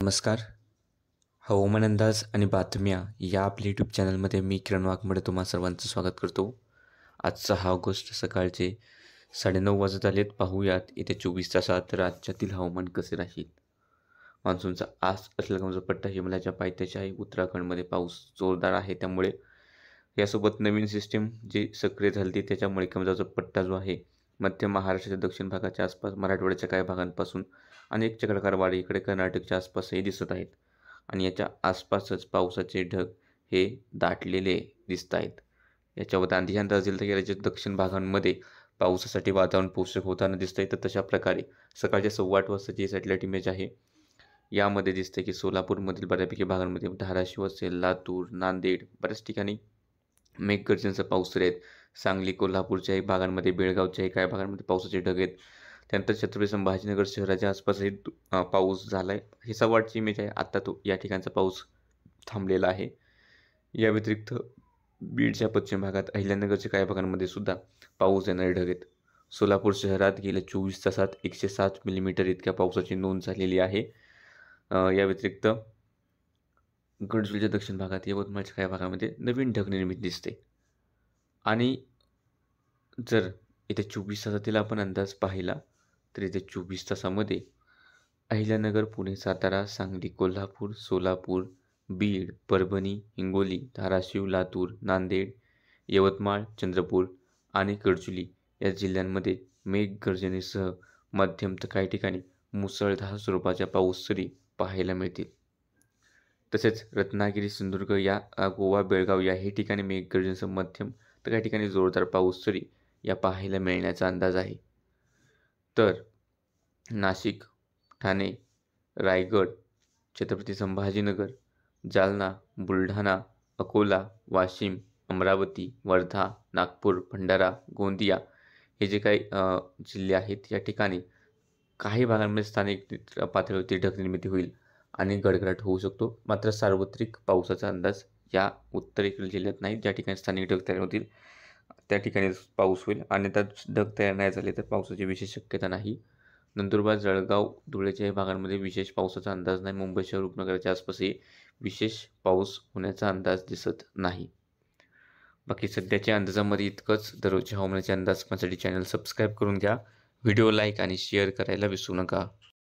नमस्कार. हवामान अंदाज आणि बातम्या या आपल्या यूट्यूब चॅनलमध्ये मी किरण वाघमोडे तुम्हा सर्वांचं स्वागत करतो. आज 6 ऑगस्ट सकाळचे 9:30 वाजत आलेत. पाहूयात येत्या 24 तासात राज्यातील हवामान कसे राहील. मान्सूनचा आस असलेला जो पट्टा हिमालयाच्या पायथ्याशी आहे. उत्तराखंडमध्ये पाऊस जोरदार आहे. त्यामुळे यासोबत नवीन सिस्टीम जी सक्रिय झाली त्याच्यामुळे कमजाचा पट्टा जो आहे मध्य महाराष्ट्राच्या दक्षिण भागाच्या आसपास, मराठवाड्याच्या काही भागांपासून अनेक चक्राकार वारे इकडे कर्नाटकच्या आसपासही दिसत आहेत. आणि याच्या आसपासच पावसाचे ढग हे दाटलेले दिसत आहेत. याच्यावर आणखी अंदाज दिला तर राज्याच्या दक्षिण भागांमध्ये पावसासाठी वातावरण पोषक होताना दिसतंय. तर तशा प्रकारे सकाळच्या 8:15 वाजताची सॅटेलाईट इमेज आहे. यामध्ये दिसते की सोलापूरमधील बऱ्यापैकी भागांमध्ये, धाराशिव असेल, लातूर, नांदेड बऱ्याच ठिकाणी मेघगर्जनेचा पाऊस सुरू आहेत. सांगली, कोल्हापूरच्याही भागांमध्ये, बेळगावच्याही काही भागांमध्ये पावसाचे ढग आहेत. त्यानंतर छत्रपती संभाजीनगर शहराच्या आसपासही पाऊस झाला आहे. ही 8:15ची इमेज आहे. आत्ता तो या ठिकाणचा पाऊस थांबलेला आहे. या व्यतिरिक्त बीडच्या पश्चिम भागात, अहिल्यानगरच्या काही भागांमध्ये सुद्धा पाऊस येणारे ढग आहेत. सोलापूर शहरात गेल्या 24 तासात 107 मिलीमीटर इतक्या पावसाची नोंद झालेली आहे. या व्यतिरिक्त गडचिरोलीच्या दक्षिण भागात, यवतमाळच्या काही भागामध्ये नवीन ढग निर्मिती दिसते. आणि जर येत्या 24 तासातील आपण अंदाज पाहिला तर येत्या 24 तासामध्ये अहिल्यानगर, पुणे, सातारा, सांगली, कोल्हापूर, सोलापूर, बीड, परभणी, हिंगोली, धाराशिव, लातूर, नांदेड, यवतमाळ, चंद्रपूर आणि गडचिरोली या जिल्ह्यांमध्ये मेघगर्जनेसह मध्यम तर काही ठिकाणी मुसळधार स्वरूपाच्या पाऊससरी पाहायला मिळतील. तसेच रत्नागिरी, सिंधुदुर्ग या गोवा, बेळगाव याही ठिकाणी मेघगर्जनेसह मध्यम तर काही ठिकाणी जोरदार पाऊससरी या पाहायला मिळण्याचा अंदाज आहे. तर नाशिक, ठाणे, रायगड, छत्रपती संभाजीनगर, जालना, बुलढाणा, अकोला, वाशिम, अमरावती, वर्धा, नागपूर, भंडारा, गोंदिया हे जे काही जिल्हे आहेत या ठिकाणी काही भागांमध्ये स्थानिक पातळीवरती ढग निर्मिती होईल आणि गडगडाट होऊ शकतो. मात्र सार्वत्रिक पावसाचा अंदाज या उत्तरेकडील जिल्ह्यात नाही. ज्या ठिकाणी स्थानिक ढग तयार होतील त्या ठिकाणी पाऊस होईल. आणि त्यात ढग तयार नाही झाले तर पावसाची विशेष शक्यता नाही. नंदुरबार, जळगाव, धुळेच्या भागांमध्ये विशेष पावसाचा अंदाज नाही. मुंबई शहर उपनगराच्या आसपासही विशेष पाऊस होण्याचा अंदाज दिसत नाही. बाकी सध्याच्या अंदाजामध्ये इतकंच. दररोजच्या हवामानाचे अंदाज पाहण्यासाठी चॅनल सबस्क्राईब करून घ्या. व्हिडिओ लाईक आणि शेअर करायला विसरू नका.